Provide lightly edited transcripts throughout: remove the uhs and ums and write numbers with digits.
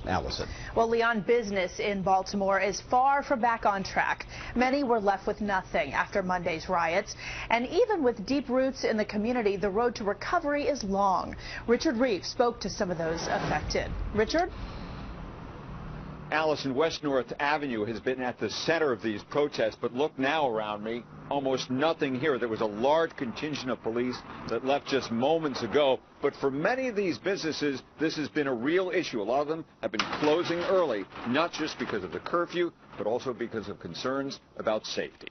Allison. Well, Leon, business in Baltimore is far from back on track. Many were left with nothing after Monday's riots. And even with deep roots in the community, the road to recovery is long. Richard Reeve spoke to some of those affected. Richard? Allison, West North Avenue has been at the center of these protests, but look now around me, almost nothing here. There was a large contingent of police that left just moments ago, but for many of these businesses, this has been a real issue. A lot of them have been closing early, not just because of the curfew, but also because of concerns about safety.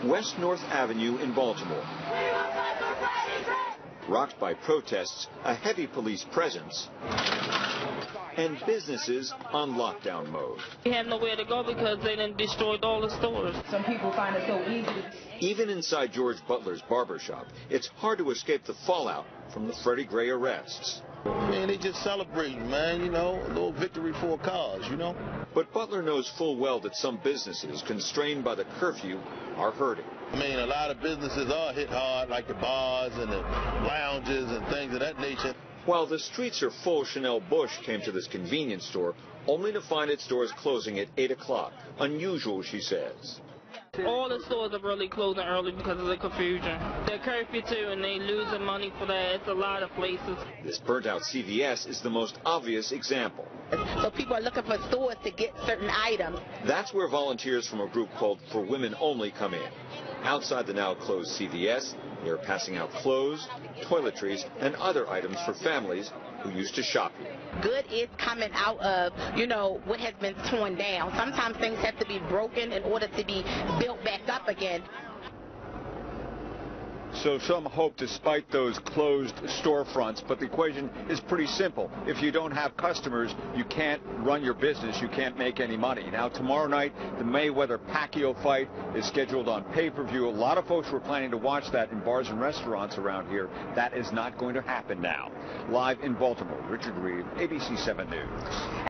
West North Avenue in Baltimore. Rocked by protests, a heavy police presence, and businesses on lockdown mode. We had nowhere to go because they done destroyed all the stores. Some people find it so easy. Even inside George Butler's barbershop, it's hard to escape the fallout from the Freddie Gray arrests. Man, they just celebrating, man, you know, a little victory for a cause, you know. But Butler knows full well that some businesses, constrained by the curfew, are hurting. I mean, a lot of businesses are hit hard, like the bars and the lounges and things of that nature. While the streets are full, Chanel Bush came to this convenience store only to find its doors closing at 8 o'clock. Unusual, she says. All the stores are really closing early because of the confusion. The curfew too, and they losing money for that. It's a lot of places. This burnt-out CVS is the most obvious example. So people are looking for stores to get certain items. That's where volunteers from a group called For Women Only come in. Outside the now-closed CVS, they're passing out clothes, toiletries, and other items for families who used to shop here. Good is coming out of, you know, what has been torn down. Sometimes things have to be broken in order to be built back up again. So some hope despite those closed storefronts, but the equation is pretty simple. If you don't have customers, you can't run your business, you can't make any money. Now tomorrow night, the Mayweather-Pacquiao fight is scheduled on pay-per-view. A lot of folks were planning to watch that in bars and restaurants around here. That is not going to happen now. Live in Baltimore, Richard Reeve, ABC 7 News.